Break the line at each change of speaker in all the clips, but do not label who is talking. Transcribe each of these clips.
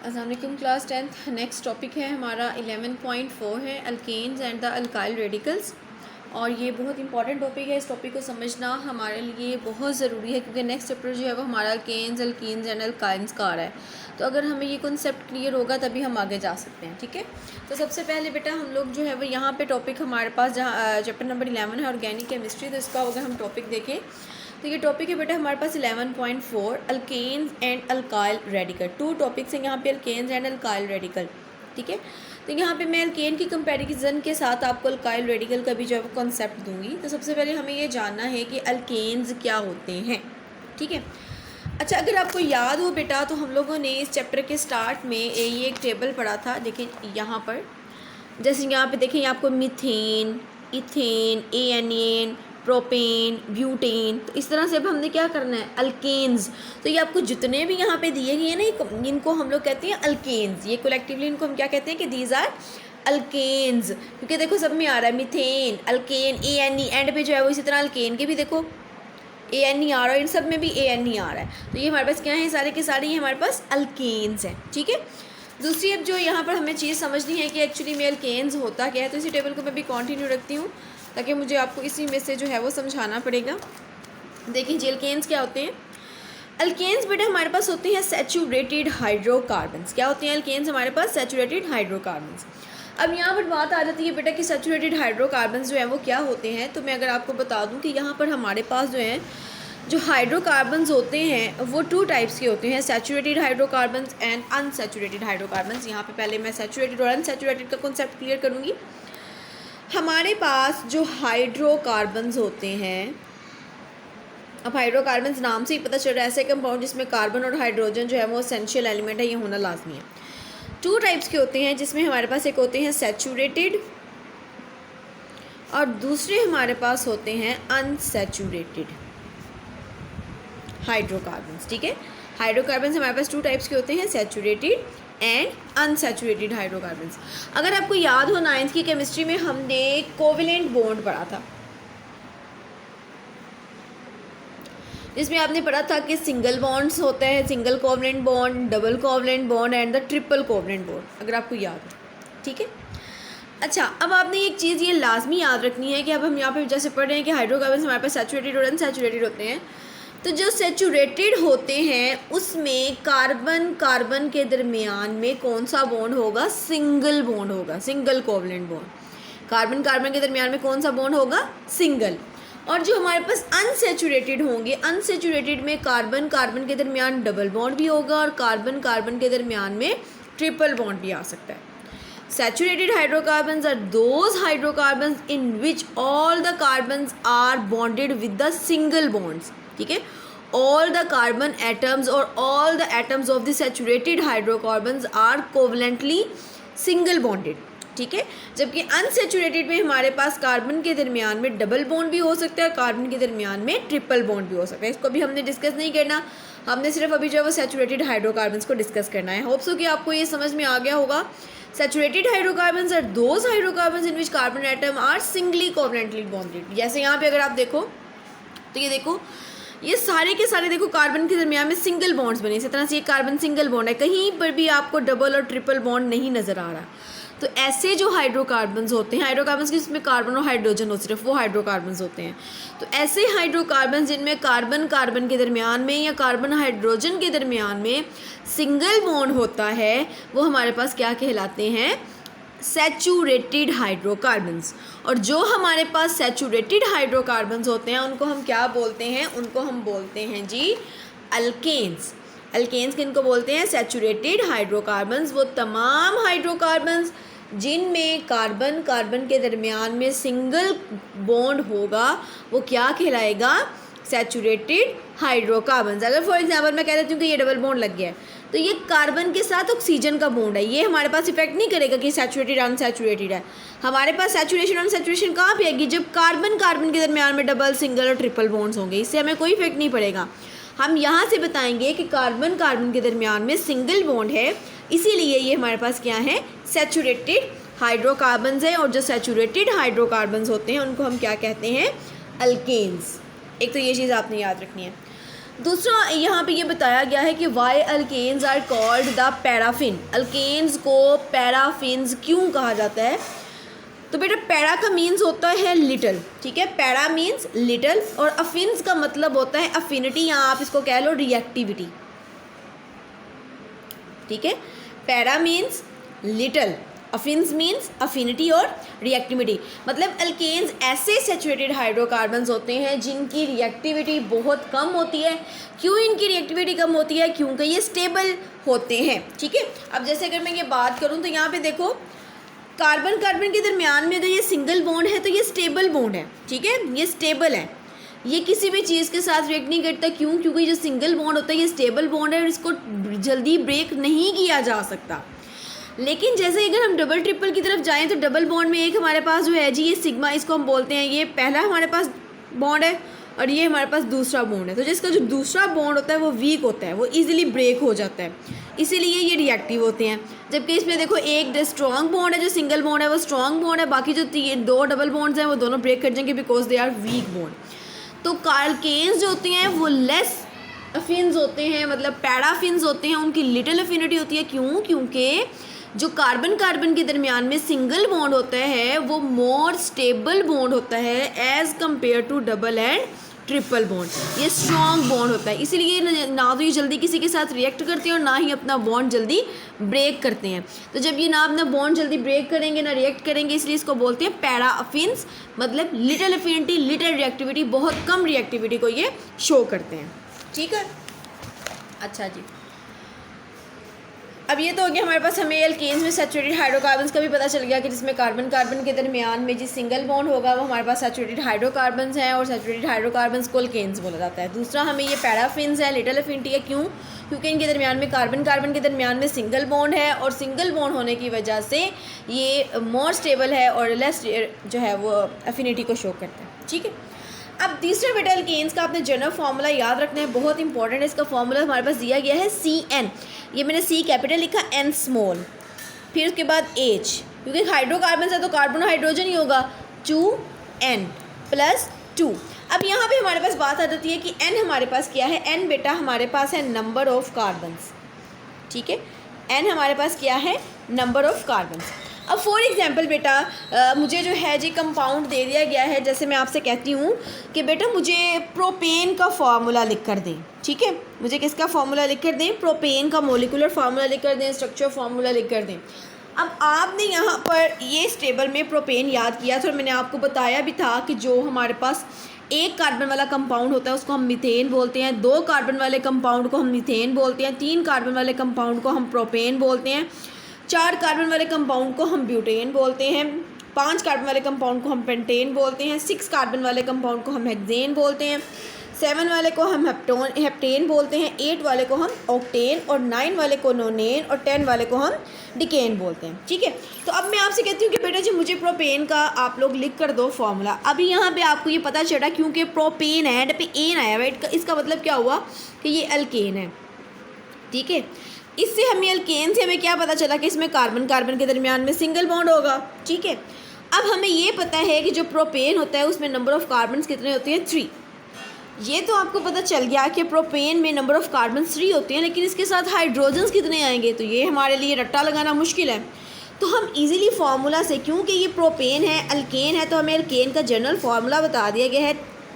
अस्सलाम वालेकुम class 10th। Next topic है हमारा 11.4 है alkanes and the alkyl radicals. और ये बहुत इंपॉर्टेंट टॉपिक है। इस टॉपिक को समझना हमारे लिए बहुत ज़रूरी है क्योंकि नेक्स्ट चैप्टर जो है वो हमारा अल्केन्स अल्कीन्स एंड अल्काइन्स का आ रहा है। तो अगर हमें ये कॉन्सेप्ट क्लियर होगा तभी हम आगे जा सकते हैं। ठीक है, तो सबसे पहले बेटा हम लोग जो है वो यहाँ पे टॉपिक हमारे पास जहाँ चैप्टर नंबर 11 है ऑर्गेनिक केमिस्ट्री। तो इसका अगर हम टॉपिक देखें तो ये टॉपिक है बेटा हमारे पास 11.4 alkanes and alkyl radical. 2 topics हैं यहाँ पे, अल्केन्स एंड अल्काइल रेडिकल। ठीक है, तो यहाँ पे मैं अल्केन की कंपैरिजन के साथ आपको अल्काइल रेडिकल का भी जो है वो कॉन्सेप्ट दूंगी। तो सबसे पहले हमें ये जानना है कि अल्केन्स क्या होते हैं। ठीक है, अच्छा अगर आपको याद हो बेटा तो हम लोगों ने इस चैप्टर के स्टार्ट में ये एक टेबल पढ़ा था। देखिए यहाँ पर, जैसे यहाँ पे देखें आपको methane, ethane, ANN, propane, butane, तो इस तरह से अब हमने क्या करना है अल्केन्स। तो ये आपको जितने भी यहाँ पे दिए गए हैं ना इनको हम लोग कहते हैं अल्केन्स। ये कलेक्टिवली इनको हम क्या कहते हैं कि दीज आर अल्केन्स, क्योंकि देखो सब में आ रहा है मीथेन, अल्केन, एएनई, एंड पे जो है वो इसी तरह अल्केन के भी देखो एएनई आ रहा है, इन सब में भी एएनई आ रहा है। तो ये हमारे पास क्या है, सारे के सारे ये हमारे पास अल्केन्स हैं। ठीक है, दूसरी अब जो यहाँ पर हमें चीज़ समझनी है कि एक्चुअली में अल्केन्स होता क्या है। तो इसी टेबल को मैं भी कंटिन्यू रखती हूँ ताकि मुझे आपको इसी में से जो है वो समझाना पड़ेगा। देखिए जी अल्केन्स क्या होते हैं। अल्केन्स बेटा हमारे पास होते हैं सैचुरेटेड हाइड्रोकार्बन्स। क्या होते हैं अल्केन्स हमारे पास? Saturated hydrocarbons. अब यहाँ पर बात आ जाती है बेटा कि सैचुरेटेड हाइड्रोकार्बन्स जो है वो क्या होते हैं। तो मैं अगर आपको बता दूँ कि यहाँ पर हमारे पास जो है जो हाइड्रोकार्बन्स होते हैं वो 2 टाइप्स के होते हैं, saturated hydrocarbons and unsaturated hydrocarbons. यहाँ पे पहले मैं सैचुरेटेड और अनसैचुरेटेड का कॉन्सेप्ट क्लियर करूँगी। हमारे पास जो हाइड्रोकार्बन्स होते हैं, अब हाइड्रोकार्बन्स नाम से ही पता चल रहा है ऐसे कंपाउंड जिसमें कार्बन और हाइड्रोजन जो है वो एसेंशियल एलिमेंट है, ये होना लाजमी है। 2 टाइप्स के होते हैं जिसमें हमारे पास एक होते हैं सैचुरेटेड और दूसरे हमारे पास होते हैं अनसैचुरेटेड हाइड्रोकार्बन्स। ठीक है, हाइड्रोकार्बन्स हमारे पास 2 टाइप्स के होते हैं, सैचुरेटेड एंड अनसैचुरेटेड हाइड्रोकार्बन्स। अगर आपको याद हो 9th की केमिस्ट्री में हमने कोवेलेंट बॉन्ड पढ़ा था, जिसमें आपने पढ़ा था कि सिंगल बॉन्ड्स होते हैं, single covalent bond, double covalent bond and the triple covalent bond, अगर आपको याद हो। ठीक है, अच्छा अब आपने एक चीज़ ये लाजमी याद रखनी है कि अब हम यहाँ पे जैसे पढ़ रहे हैं कि हाइड्रोकार्बन्स हमारे पास सैचुरेटेड और अनसैचुरेटेड होते हैं। तो जो सैचुरेटेड होते हैं उसमें कार्बन कार्बन के दरमियान में कौन सा बॉन्ड होगा? सिंगल बॉन्ड होगा, single covalent bond. Carbon carbon के दरमियान में कौन सा बॉन्ड होगा? सिंगल। और जो हमारे पास अनसैचुरेटेड होंगे, अनसैचुरेटेड में कार्बन कार्बन के दरमियान डबल बॉन्ड भी होगा और कार्बन कार्बन के दरमियान में ट्रिपल बॉन्ड भी आ सकता है। Saturated hydrocarbons are those hydrocarbons in which all the carbons are bonded with the single bonds. ठीक है, all the carbon atoms or all the atoms of the saturated hydrocarbons are covalently single bonded. ठीक है, जबकि unsaturated में हमारे पास carbon के दरमियान में डबल बॉन्ड भी हो सकता है और कार्बन के दरमियान में ट्रिपल बॉन्ड भी हो सकता है। इसको भी हमने डिस्कस नहीं करना, हमने सिर्फ अभी जो है वो सैचुरेटेड हाइड्रोकार्बन्स को डिस्कस करना है। होप सो कि आपको ये समझ में आ गया होगा। Saturated hydrocarbons are those hydrocarbons in which carbon atom are singly covalently bonded. जैसे यहाँ पे अगर आप देखो तो ये देखो ये सारे के सारे देखो कार्बन के दरमियान में सिंगल बॉन्ड्स बने, इसी तरह से ये कार्बन सिंगल बॉन्ड है, कहीं पर भी आपको डबल और ट्रिपल बॉन्ड नहीं नज़र आ रहा। तो ऐसे जो हाइड्रोकार्बन्स होते हैं, हाइड्रोकार्बन्स की जिसमें कार्बन और हाइड्रोजन हो सिर्फ, वो हाइड्रोकार्बन्स होते हैं। तो ऐसे हाइड्रोकार्बन्स जिनमें कार्बन कार्बन के दरमियान में या कार्बन हाइड्रोजन के दरमियान में सिंगल बॉन्ड होता है वो हमारे पास क्या कहलाते हैं? Saturated hydrocarbons. और जो हमारे पास सैचुरेटेड हाइड्रोकार्बन्स होते हैं उनको हम क्या बोलते हैं? उनको हम बोलते हैं जी अल्केन्स। अल्केन्स किनको बोलते हैं? Saturated hydrocarbons. वो तमाम हाइड्रोकार्बन्स जिनमें कार्बन कार्बन के दरमियान में सिंगल बॉन्ड होगा वो क्या कहलाएगा? Saturated hydrocarbons. अगर फॉर एग्जांपल मैं कह देती हूँ कि ये डबल बॉन्ड लग गया है तो ये कार्बन के साथ ऑक्सीजन का बॉन्ड है, ये हमारे पास इफेक्ट नहीं करेगा कि सैचुरेटेड अनसैचुरेटेड है। हमारे पास सैचुरेशन अनसैचुरेशन कहाँ पे आएगी? जब कार्बन कार्बन के दरमियान में डबल, सिंगल और ट्रिपल बॉन्ड्स होंगे, इससे हमें कोई इफेक्ट नहीं पड़ेगा। हम यहाँ से बताएंगे कि कार्बन कार्बन के दरमियान में सिंगल बॉन्ड है, इसीलिए ये हमारे पास क्या है? सैचुरेटेड हाइड्रोकार्बन्स है। और जो सैचुरेटेड हाइड्रोकार्बन्स होते हैं उनको हम क्या कहते हैं? अल्केन्स। एक तो ये चीज़ आपने याद रखनी है। दूसरा यहाँ पे ये बताया गया है कि why alkanes are called the paraffin, alkanes को पैराफिन्स क्यों कहा जाता है। तो बेटा पैरा का मीन्स होता है लिटल, ठीक है, पैरा मीन्स लिटल, और अफिन्स का मतलब होता है अफिनिटी, या आप इसको कह लो रिएक्टिविटी, ठीक है। Para means little, affinis means affinity और रिएक्टिविटी। मतलब अल्केन्स ऐसे सैचुरेटेड हाइड्रोकार्बन्स होते हैं जिनकी रिएक्टिविटी बहुत कम होती है। क्यों इनकी रिएक्टिविटी कम होती है? क्योंकि ये स्टेबल होते हैं, ठीक है। अब जैसे अगर मैं ये बात करूँ तो यहाँ पे देखो कार्बन कार्बन के दरमियान में अगर ये सिंगल बॉन्ड है तो ये स्टेबल बॉन्ड है, ठीक है, ये स्टेबल है, ये किसी भी चीज़ के साथ रिएक्ट नहीं करता। क्यों? क्योंकि जो सिंगल बॉन्ड होता है ये स्टेबल बॉन्ड है और इसको जल्दी ब्रेक नहीं किया जा सकता। लेकिन जैसे अगर हम डबल ट्रिपल की तरफ जाएं तो डबल बॉन्ड में एक हमारे पास जो है जी ये सिग्मा, इसको हम बोलते हैं, ये पहला हमारे पास बॉन्ड है और ये हमारे पास दूसरा बॉन्ड है। तो जिसका जो दूसरा बॉन्ड होता है वो वीक होता है, वो इजीली ब्रेक हो जाता है, इसीलिए ये रिएक्टिव होते हैं। जबकि इसमें देखो एक स्ट्रॉन्ग बॉन्ड है, जो सिंगल बॉन्ड है वो स्ट्रॉन्ग बॉन्ड है, बाकी जो दो डबल बॉन्ड्स हैं वो दोनों ब्रेक कर जाएंगे because they are weak bond. तो अल्केन्स जो होते हैं वो लेस अफिन्स होते हैं, मतलब पैराफिन्स होते हैं, उनकी लिटिल अफिनिटी होती है। क्यों? क्योंकि जो कार्बन कार्बन के दरमियान में सिंगल बॉन्ड होता है वो मोर स्टेबल बॉन्ड होता है as compare to double and triple bond. ये स्ट्रॉन्ग बॉन्ड होता है, इसीलिए ना तो ये जल्दी किसी के साथ रिएक्ट करते हैं और ना ही अपना बॉन्ड जल्दी ब्रेक करते हैं। तो जब ये ना अपना बॉन्ड जल्दी ब्रेक करेंगे ना रिएक्ट करेंगे, इसलिए इसको बोलते हैं पैरा अफिन्स, मतलब लिटिल अफिनिटी, लिटिल रिएक्टिविटी, बहुत कम रिएक्टिविटी को ये शो करते हैं, ठीक है। अच्छा जी, अब ये तो हो गया हमारे पास, हमें अल्केन्स में सैचुरेटेड हाइड्रोकार्बन्स का भी पता चल गया कि जिसमें कार्बन कार्बन के दरमियान में जिस सिंगल बॉन्ड होगा वो हमारे पास सैचुरेटेड हाइड्रोकार्बन्स हैं और सैचुरेटेड हाइड्रोकार्बन्स को अल्केन्स बोला जाता है। दूसरा हमें ये पैराफिन्स है, लिटिल अफिनिटी है। क्यों? क्योंकि इनके दरमियान में कार्बन कार्बन के दरमियान में सिंगल बॉन्ड है और सिंगल बॉन्ड होने की वजह से ये मोर स्टेबल है और लेस जो है वो अफिनिटी को शो करता है, ठीक है। अब तीसरा बेटा अल्केन्स का आपने जनरल फार्मूला याद रखना है, बहुत इंपॉर्टेंट है। इसका फार्मूला हमारे पास दिया गया है CN, ये मैंने C कैपिटल लिखा, N स्मॉल, फिर उसके बाद H, क्योंकि हाइड्रोकार्बन है तो कार्बन हाइड्रोजन ही होगा, 2N + 2। अब यहाँ पे हमारे पास बात आ जाती है कि N हमारे पास क्या है। N बेटा हमारे पास है नंबर ऑफ कार्बन्स, ठीक है, N हमारे पास क्या है? Number of carbons. अब फॉर एग्जांपल बेटा मुझे जो है जी कंपाउंड दे दिया गया है, जैसे मैं आपसे कहती हूँ कि बेटा मुझे प्रोपेन का फार्मूला लिख कर दें, ठीक है, मुझे किसका फार्मूला लिख कर दें? प्रोपेन का मोलिकुलर फार्मूला लिख कर दें, स्ट्रक्चर फार्मूला लिख कर दें। अब आपने यहाँ पर ये इस टेबल में प्रोपेन याद किया था और मैंने आपको बताया भी था कि जो हमारे पास एक कार्बन वाला कंपाउंड होता है उसको हम मीथेन बोलते हैं, 2 कार्बन वाले कंपाउंड को हम मीथेन बोलते हैं, 3 कार्बन वाले कंपाउंड को हम प्रोपेन बोलते हैं, 4 कार्बन वाले कंपाउंड को हम ब्यूटेन बोलते हैं, 5 कार्बन वाले कंपाउंड को हम पेंटेन बोलते हैं, 6 कार्बन वाले कंपाउंड को हम हेक्सेन बोलते हैं, 7 वाले को हम हेप्टेन बोलते हैं, 8 वाले को हम ऑक्टेन और 9 वाले को नोनेन और 10 वाले को हम डिकेन बोलते हैं, ठीक है। तो अब मैं आपसे कहती हूँ कि बेटा जी मुझे प्रोपेन का आप लोग लिख कर दो फार्मूला। अभी यहाँ पे आपको ये पता चला क्योंकि प्रोपेन है, एंड पे एन आया हुआ, इसका मतलब क्या हुआ कि ये अल्केन है, ठीक है। इससे हमें अल्केन से हमें क्या पता चला कि इसमें कार्बन कार्बन के दरमियान में सिंगल बॉन्ड होगा, ठीक है। अब हमें ये पता है कि जो प्रोपेन होता है उसमें नंबर ऑफ़ कार्बन्स कितने होते हैं? 3। ये तो आपको पता चल गया कि प्रोपेन में नंबर ऑफ़ कार्बन 3 होते हैं, लेकिन इसके साथ हाइड्रोजन्स कितने आएंगे? तो ये हमारे लिए रट्टा लगाना मुश्किल है। तो हम इजीली फार्मूला से, क्योंकि ये प्रोपेन है, अल्केन है, तो हमें अल्केन का जनरल फार्मूला बता दिया गया है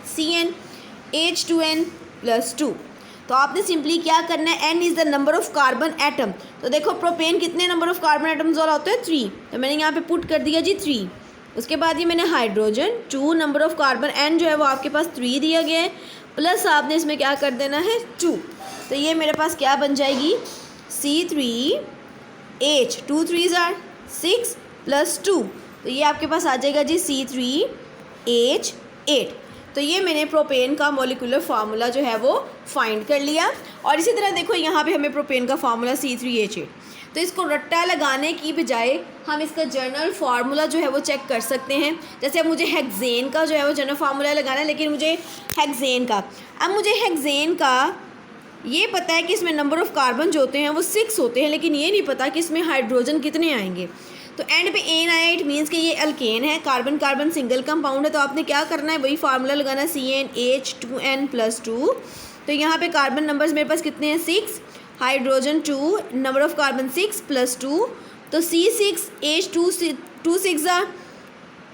CnH2n + 2। तो आपने सिंपली क्या करना है? N is the number of carbon atom. तो देखो प्रोपेन कितने नंबर ऑफ़ कार्बन एटम्स वाला होता है? 3। तो मैंने यहाँ पे पुट कर दिया जी 3। उसके बाद ये मैंने hydrogen 2 number of carbon, N जो है वो आपके पास 3 दिया गया है, प्लस आपने इसमें क्या कर देना है? 2। तो ये मेरे पास क्या बन जाएगी? C3H, 2 3s are 6 + 2। तो ये आपके पास आ जाएगा जी C3H8। तो ये मैंने प्रोपेन का मॉलिक्यूलर फार्मूला जो है वो फाइंड कर लिया। और इसी तरह देखो यहाँ पे हमें प्रोपेन का फार्मूला C3H8। तो इसको रट्टा लगाने की बजाय हम इसका जनरल फार्मूला जो है वो चेक कर सकते हैं। जैसे अब मुझे हेक्सेन का जो है वो जनरल फार्मूला लगाना है, लेकिन मुझे हेक्सेन का ये पता है कि इसमें नंबर ऑफ़ कार्बन जो होते हैं वो 6 होते हैं, लेकिन ये नहीं पता कि इसमें हाइड्रोजन कितने आएंगे। तो एंड पे एन आया, इट मीन्स कि ये अल्केन है, कार्बन कार्बन सिंगल कंपाउंड है। तो आपने क्या करना है? वही फार्मूला लगाना है CnH2n + 2। तो यहाँ पे कार्बन नंबर्स मेरे पास कितने हैं 6, हाइड्रोजन 2, नंबर ऑफ कार्बन 6 + 2, तो C6H2 2 6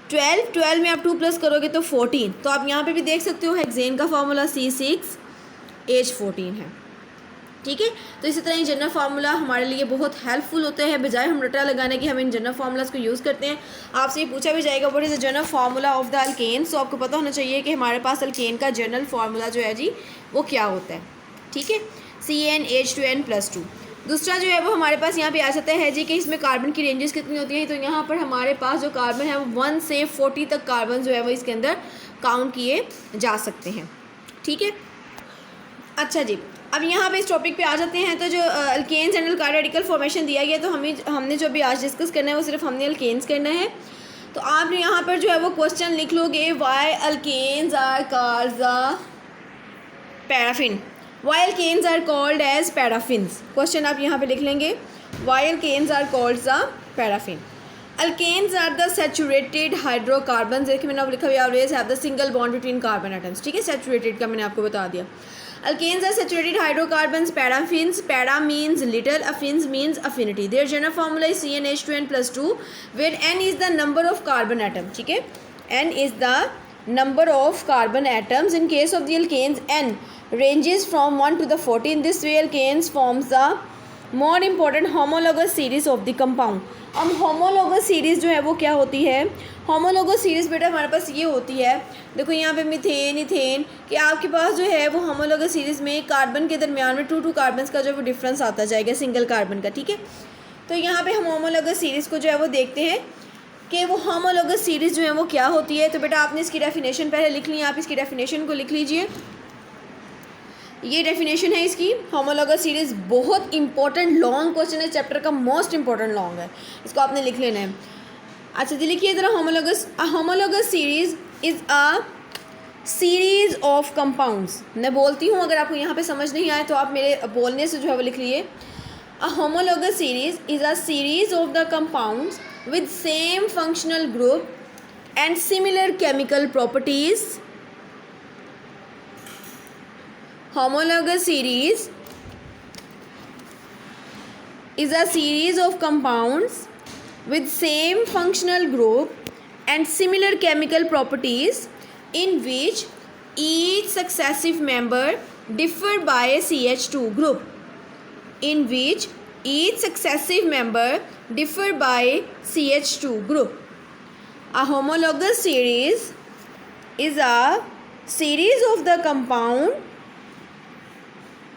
12, 12 में आप 2 प्लस करोगे तो 14। तो आप यहाँ पे भी देख सकते हो हेक्सेन का फार्मूला C6H14 है, ठीक है। तो इसी तरह ये जनरल फार्मूला हमारे लिए बहुत हेल्पफुल होते हैं, बजाय हम रटा लगाने के हम इन जनरल फार्मूलाज को यूज़ करते हैं। आपसे ये पूछा भी जाएगा what is the general formula of the alkane, so आपको पता होना चाहिए कि हमारे पास अल्केन का जनरल फार्मूला जो है जी वो क्या होता है, ठीक है, CnH2n+2। दूसरा जो है वो हमारे पास यहाँ पे आ जाता है जी कि इसमें कार्बन की रेंजेस कितनी होती हैं। तो यहाँ पर हमारे पास जो कार्बन है वो 1 से 40 तक कार्बन जो है वो इसके अंदर काउंट किए जा सकते हैं, ठीक है। अच्छा जी, अब यहाँ पे इस टॉपिक पे आ जाते हैं। तो जो alkanes and alkyl radical formation दिया गया, तो हमने जो भी आज डिस्कस करना है वो सिर्फ हमने अल्केन्स करना है। तो आप यहाँ पर जो है वो क्वेश्चन लिख लोगे, why alkanes are called the paraffin, why alkanes are called as paraffins. Question आप यहाँ पे लिख लेंगे, why alkanes are called the paraffin. Alkanes are the saturated hydrocarbon, देखिए मैंने अब लिखा हुआ always have the single bond between carbon atoms, ठीक है। सैचुरेटेड का मैंने आपको बता दिया। Alkanes are saturated hydrocarbons. Paraffins, para means little, affins means affinity. Their general formula is CnH2n+2, where n is the number of carbon atom. ठीक है, n is the number of carbon atoms. In case of the alkanes, n ranges from 1 to the 40. In this way, alkanes forms the more important homologous series of the compound. अब homologous series जो है वो क्या होती है? Homologous series बेटा हमारे पास ये होती है, देखो यहाँ पे मीथेन इथेन कि आपके पास जो है वो होमोलोगस सीरीज़ में कार्बन के दरमियान में 2 कार्बन का जो वो डिफरेंस आता जाएगा सिंगल कार्बन का, ठीक है। तो यहाँ पे हम होमोलोगस सीरीज़ को जो है वो देखते हैं कि वो होमोलोगस सीरीज़ जो है वो क्या होती है। तो बेटा आपने इसकी डेफिनेशन पहले लिख ली, आप इसकी डेफिनेशन को लिख लीजिए। ये डेफिनेशन है इसकी। होमोलोगस सीरीज़ बहुत इंपॉर्टेंट लॉन्ग क्वेश्चन है, चैप्टर का मोस्ट इंपॉर्टेंट लॉन्ग है, इसको आपने लिख लेना है। अच्छा जी लिखिए ज़रा, homologous series is a series of compounds. मैं बोलती हूँ, अगर आपको यहाँ पे समझ नहीं आए तो आप मेरे बोलने से जो है वो लिख लिए। A homologous series is a series of the compounds with same functional group and similar chemical properties. Homologous series is a series of compounds with same functional group and similar chemical properties in which each successive member differ by a CH2 group. In which each successive member differ by CH2 group. A homologous series is a series of the compound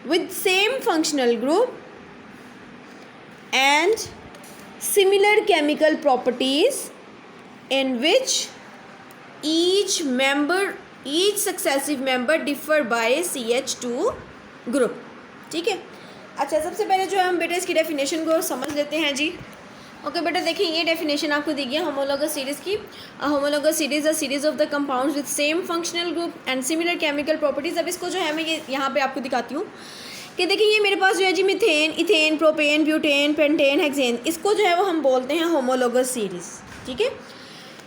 with same functional group and similar chemical properties in which each successive member differ by CH2 group, ठीक है। अच्छा सबसे पहले जो है हम बेटा इसकी डेफिनेशन को समझ लेते हैं जी। ओके बेटा देखिए, ये डेफिनेशन आपको दी गई है होमोलोगस सीरीज़ की। Homologous series a series of the compounds with same functional group and similar chemical properties. अब इसको जो है मैं ये यहाँ पे आपको दिखाती हूँ कि देखिए ये मेरे पास जो है जी methane ethane propane butane pentane hexane, इसको जो है वो हम बोलते हैं होमोलोगस सीरीज़, ठीक है।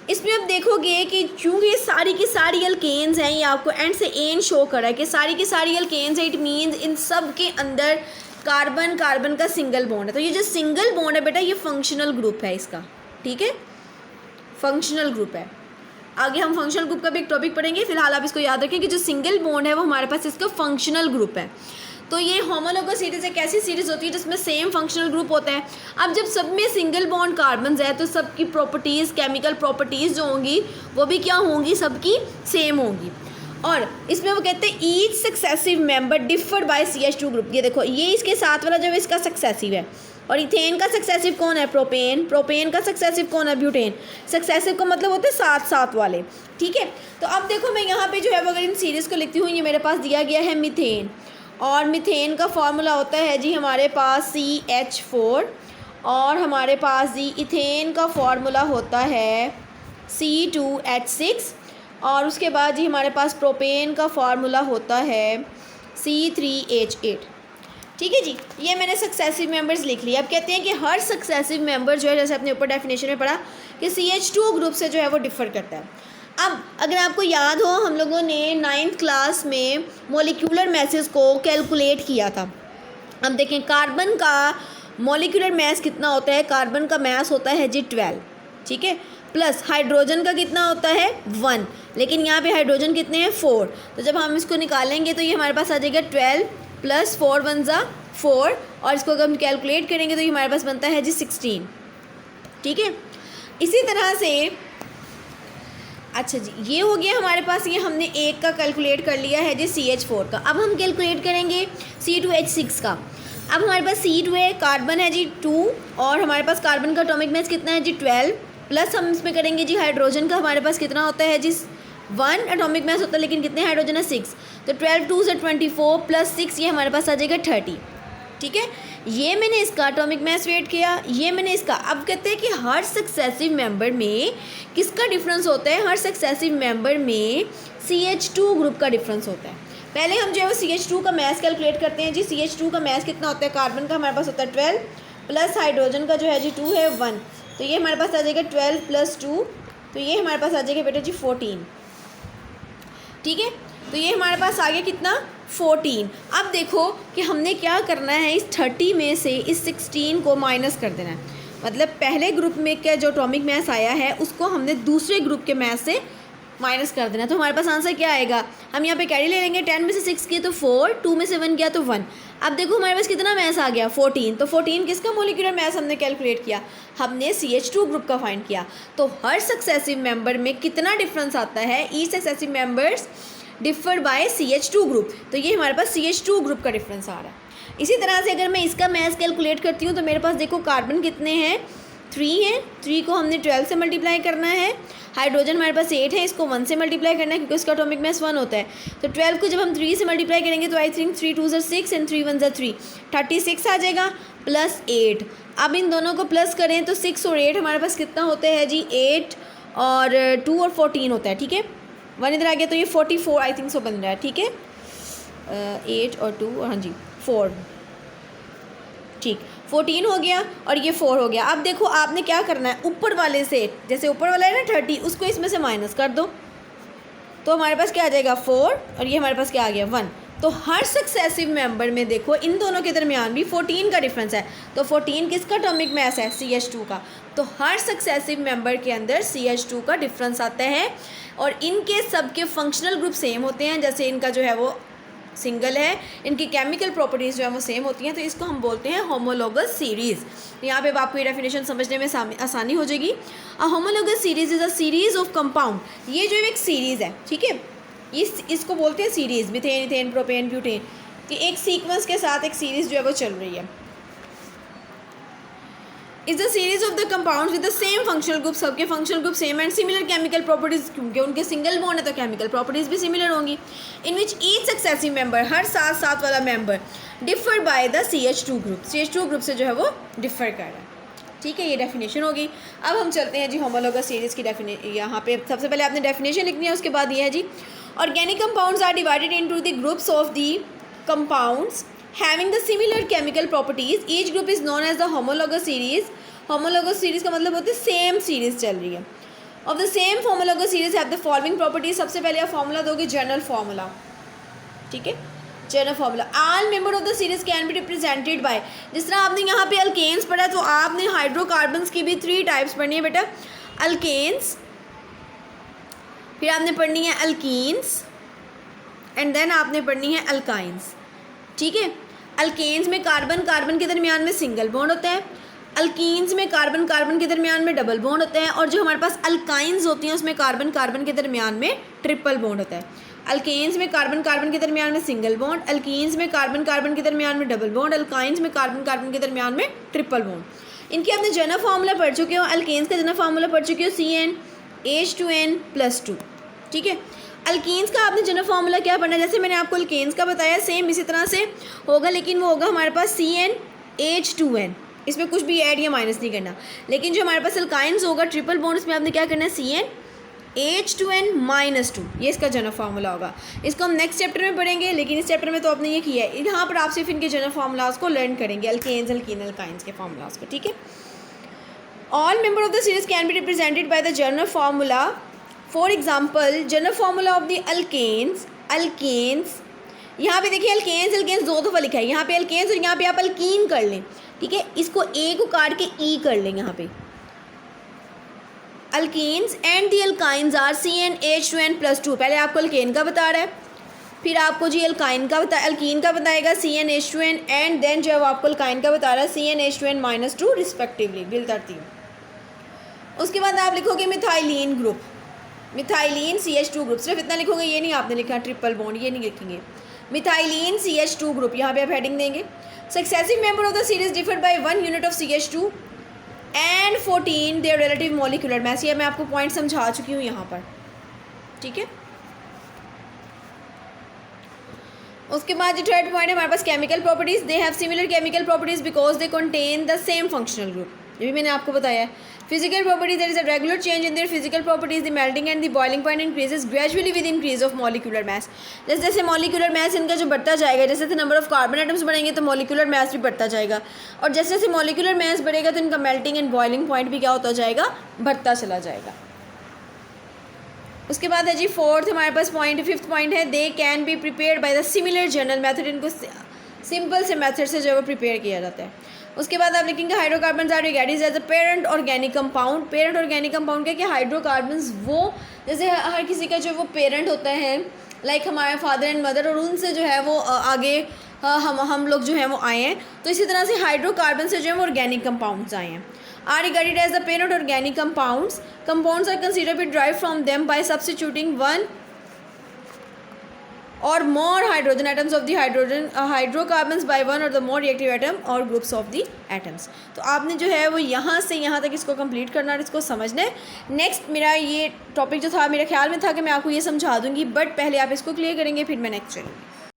इसमें आप देखोगे कि चूँकि ये सारी की सारी अल्केन्स हैं, ये आपको एंड से एन शो कर रहा है कि सारी की सारी अल्केन्स है, इट मीन्स इन सब के अंदर कार्बन कार्बन का सिंगल बॉन्ड है। तो ये जो सिंगल बॉन्ड है बेटा ये फंक्शनल ग्रुप है इसका, ठीक है, फंक्शनल ग्रुप है। आगे हम फंक्शनल ग्रुप का भी एक टॉपिक पढ़ेंगे, फिलहाल आप इसको याद रखें कि जो सिंगल बॉन्ड है वो हमारे पास इसका फंक्शनल ग्रुप है। तो ये होमोलोगस सीरीज़ एक ऐसी सीरीज़ होती है जिसमें सेम फंक्शनल ग्रुप होता है। अब जब सब में सिंगल बॉन्ड कार्बन है तो सबकी प्रॉपर्टीज़ केमिकल प्रॉपर्टीज़ जो होंगी वो भी क्या होंगी, सबकी सेम होंगी। और इसमें वो कहते हैं each successive member differ by CH2 group. ये देखो ये इसके साथ वाला जो इसका सक्सेसिव है, और इथेन का सक्सेसिव कौन है, प्रोपेन, प्रोपेन का सक्सेसिव कौन है, ब्यूटेन। सक्सेसिव का मतलब होते हैं साथ साथ वाले, ठीक है। तो अब देखो मैं यहाँ पे जो है अगर इन सीरीज़ को लिखती हूँ, ये मेरे पास दिया गया है मीथेन, और मीथेन का फार्मूला होता है जी हमारे पास CH4, और हमारे पास जी इथेन का फार्मूला होता है C2H6, और उसके बाद जी हमारे पास प्रोपेन का फार्मूला होता है C3H8, ठीक है जी। ये मैंने सक्सेसिव मेंबर्स लिख लिया। अब कहते हैं कि हर सक्सेसिव मेंबर जो है, जैसे अपने ऊपर डेफिनेशन में पढ़ा कि CH2 ग्रुप से जो है वो डिफ़र करता है। अब अगर आपको याद हो, हम लोगों ने 9th क्लास में मॉलिक्यूलर मैसेज को कैलकुलेट किया था। अब देखें कार्बन का मॉलिक्यूलर मैस कितना होता है। कार्बन का मैस होता है जी 12, ठीक है, प्लस हाइड्रोजन का कितना होता है 1, लेकिन यहाँ पे हाइड्रोजन कितने हैं 4। तो जब हम इसको निकालेंगे तो ये हमारे पास आ जाएगा 12 प्लस 4 1 ज़ा 4, और इसको अगर हम कैलकुलेट करेंगे तो ये हमारे पास बनता है जी 16, ठीक है। इसी तरह से अच्छा जी, ये हो गया हमारे पास, ये हमने एक का कैलकुलेट कर लिया है जी CH4 का। अब हम कैलकुलेट करेंगे C2H6 का। अब हमारे पास C2 है, कार्बन है जी 2, और हमारे पास कार्बन का एटॉमिक मास कितना है जी 12, प्लस हम इसमें करेंगे जी हाइड्रोजन का हमारे पास कितना होता है जी 1 एटॉमिक मास होता है, लेकिन कितने हाइड्रोजन है 6। तो 12 2 से 24 प्लस 6, ये हमारे पास आ जाएगा 30, ठीक है। ये मैंने इसका एटॉमिक मास वेट किया, ये मैंने इसका। अब कहते हैं कि हर सक्सेसिव मेंबर में किसका डिफरेंस होता है। हर सक्सेसिव मेंबर में CH2 ग्रुप का डिफरेंस होता है। पहले हम जो है वो CH2 का मास कैलकुलेट करते हैं जी। CH2 का मास कितना होता है। कार्बन का हमारे पास होता है 12 प्लस हाइड्रोजन का जो है जी 2 है 1, तो ये हमारे पास आ जाएगा 12 प्लस 2, तो ये हमारे पास आ जाएगा बेटा जी 14, ठीक है। तो ये हमारे पास आ गया कितना 14। अब देखो कि हमने क्या करना है, इस 30 में से इस 16 को माइनस कर देना है। मतलब पहले ग्रुप में क्या जो एटॉमिक मास आया है उसको हमने दूसरे ग्रुप के मास से माइनस कर देना। तो हमारे पास आंसर क्या आएगा, हम यहाँ पे कैरी ले लेंगे। 10 में से 6 किया तो 4, 2 में से 1 किया तो 1। अब देखो हमारे पास कितना मास आ गया 14। तो 14 किसका मॉलिक्यूलर मास हमने कैलकुलेट किया, हमने CH2 ग्रुप का फाइंड किया। तो हर सक्सेसिव मेंबर में कितना डिफरेंस आता है, each successive members differ by CH2 group. तो ये हमारे पास CH2 ग्रुप का डिफरेंस आ रहा है। इसी तरह से अगर मैं इसका मास कैलकुलेट करती हूँ तो मेरे पास देखो कार्बन कितने हैं 3 है, 3 को हमने 12 से मल्टीप्लाई करना है। हाइड्रोजन हमारे पास 8 है, इसको 1 से मल्टीप्लाई करना है क्योंकि उसका एटॉमिक मास 1 होता है। तो 12 को जब हम 3 से मल्टीप्लाई करेंगे तो आई थिंक 3 2 6 एंड 3 1 3, 36 आ जाएगा प्लस 8। अब इन दोनों को प्लस करें तो 6 और 8 हमारे पास कितना होता है जी 8 और 2 और 14 होता है, ठीक है। 1 इधर आ गया तो ये 44 आई थिंक सो बन रहा है, ठीक है। 8 और 2 और हाँ जी 4, ठीक 14 हो गया और ये 4 हो गया। अब देखो आपने क्या करना है, ऊपर वाले से जैसे ऊपर वाला है ना 30, उसको इसमें से माइनस कर दो तो हमारे पास क्या आ जाएगा 4 और ये हमारे पास क्या आ गया 1। तो हर सक्सेसिव मेंबर में देखो इन दोनों के दरमियान भी 14 का डिफरेंस है। तो 14 किसका एटॉमिक मास है CH2 का। तो हर सक्सेसिव मेंबर के अंदर CH2 का डिफरेंस आता है और इनके सबके फंक्शनल ग्रुप सेम होते हैं। जैसे इनका जो है वो सिंगल है, इनकी केमिकल प्रॉपर्टीज़ जो है वो सेम होती हैं, तो इसको हम बोलते हैं होमोलोगस सीरीज़। यहाँ पे आपको ये डेफिनेशन समझने में आसानी हो जाएगी। A homologous series is a series of compound. ये जो एक सीरीज़ है, ठीक है, इसको बोलते हैं series. Methane, ethane, propane, butane कि एक सीक्वेंस के साथ एक सीरीज़ जो है वो चल रही है। Is the series of the compounds with the same functional group. सबके functional group same and similar chemical properties, क्योंकि उनके सिंगल बॉन्ड है तो केमिकल प्रॉपर्टीज भी सिमिलर होंगी। इन विच ईच सक्सेसिव मेंबर, हर साथ साथ वाला member differ by the CH2 group. CH2 group से जो है वो डिफर कर रहा है, ठीक है। ये डेफिनेशन होगी। अब हम चलते हैं जी होमोलोगस सीरीज़ की डेफिनेशन। यहाँ पे सबसे पहले आपने डेफिनेशन लिखनी है, उसके बाद ये है जी organic compounds are divided into the groups of the compounds having the similar chemical properties. Each group is known as the homologous series. Homologous series का मतलब होता है सेम सीरीज चल रही है। Of the same homologous series have the following properties. सबसे पहले आप फॉर्मूला दोगे जनरल फार्मूला, ठीक है, general formula. All member of the series can be represented by, जिस तरह आपने यहाँ पे अल्केन्स पढ़ा तो आपने हाइड्रोकार्बन्स की भी 3 टाइप्स पढ़नी है बेटा, अल्केन्स, फिर आपने पढ़नी है अल्कीन्स एंड देन आपने पढ़नी है अल्काइंस, ठीक है। अल्केन्स में कार्बन कार्बन के दरमियान में सिंगल बॉन्ड होता है, अल्कीन्स में कार्बन कार्बन के दरमियान में डबल बॉन्ड होता है, और जो हमारे पास अल्काइंस होती हैं उसमें कार्बन कार्बन के दरमियान में ट्रिपल बॉन्ड होता है। अल्केन्स में कार्बन कार्बन के दरमियान में सिंगल बॉन्ड, अल्कीन्स में कार्बन कार्बन के दरमियान में डबल बॉन्ड, अल्काइंस में कार्बन कार्बन के दरमियान में ट्रिपल बॉन्ड। इनके आपने जनरल फार्मूला पढ़ चुके हो। अल्केन्स का जनरल फार्मूला पढ़ चुके हो CnH2n+2, ठीक है। अल्कीन्स का आपने जनरल फार्मूला क्या पढ़ना है, जैसे मैंने आपको अल्केन्स का बताया सेम इसी तरह से होगा, लेकिन वो होगा हमारे पास CnH2n। इसमें कुछ भी ऐड या माइनस नहीं करना। लेकिन जो हमारे पास अल्काइंस होगा ट्रिपल बॉन्ड, इसमें आपने क्या करना है CnH2n-2, ये इसका जनरल फार्मूला होगा। इसको हम नेक्स्ट चैप्टर में पढ़ेंगे, लेकिन इस चैप्टर में तो आपने ये किया है। यहाँ पर आप सिर्फ इनके जनरल फार्मूलाज को लर्न करेंगे, अल्केन्स अल्कीन अल्काइंस के फार्मूलाज को, ठीक है। All member of the series can be represented by the general formula for example general formula of the alkanes, यहाँ पे देखिए अल्केन्स दो दफ़ा लिखा है, यहाँ पे अल्केन्स और यहाँ पे आप अल्कीन कर लें, ठीक है। इसको ए को काट के ई कर लें यहाँ पे। Alkenes and the alkynes are CnH2n+2। पहले आपको अल्केन का बता रहा है, फिर आपको जी अल्कीन का बताएगा CnH2n, एंड देन जो है वो आपको अल्काइन का बता रहा है CnH2n-2 रिस्पेक्टिवली, बिल तरतीब। उसके बाद आप लिखोगे methylene group, methylene CH2 group, सिर्फ इतना लिखोगे, ये नहीं आपने लिखा ट्रिपल बॉन्ड, ये नहीं लिखेंगे। मिथाइलिन CH2 ग्रुप, यहाँ पे आप हेडिंग देंगे। Successive member of the series differed by 1 unit of CH2 and 14 their relative molecular mass. ये मैं आपको पॉइंट समझा चुकी हूँ यहाँ पर, ठीक है। उसके बाद जो थर्ड पॉइंट है हमारे पास chemical properties, they have similar chemical properties because they contain the same functional group, ये भी मैंने आपको बताया है। Physical properties, there is a regular change in their physical properties, the melting and the boiling point increases gradually with increase of molecular mass. जैसे जैसे molecular mass इनका जो बढ़ता जाएगा, जैसे जैसे नंबर ऑफ कार्बन एटम्स बढ़ेंगे तो मॉलिक्यूलर मास भी बढ़ता जाएगा, और जैसे जैसे मॉलिक्यूलर मास बढ़ेगा तो इनका मेल्टिंग एंड बॉइलिंग पॉइंट भी क्या होता जाएगा, बढ़ता चला जाएगा। उसके बाद है जी फोर्थ हमारे पास पॉइंट, फिफ्थ पॉइंट है, they can be prepared by the similar general method. इनको सिंपल से मेथड से जो है वो प्रिपेयर किया जाता है। उसके बाद आप लिखेंगे hydrocarbon are regarded as a parent organic compound. Parent organic compound क्या, कि हाइड्रोकार्बन्स वो जैसे हर किसी का जो वो पेरेंट होता है, लाइक हमारे फादर एंड मदर, और उनसे जो है वो आगे हम लोग जो है वो आए हैं, तो इसी तरह से हाइड्रोकार्बन से जो है वो ऑर्गेनिक कंपाउंड्स आए हैं। Are regarded as the parent organic compounds are considered be derive from them by substituting one और more hydrogen atoms of the hydrocarbons by one or the more reactive atom or groups of the atoms। तो आपने जो है वो यहाँ से यहाँ तक इसको कंप्लीट करना और इसको समझना है। नेक्स्ट मेरा ये टॉपिक जो था मेरे ख्याल में था कि मैं आपको ये समझा दूँगी, बट पहले आप इसको क्लियर करेंगे फिर मैं नेक्स्ट चलूँगी।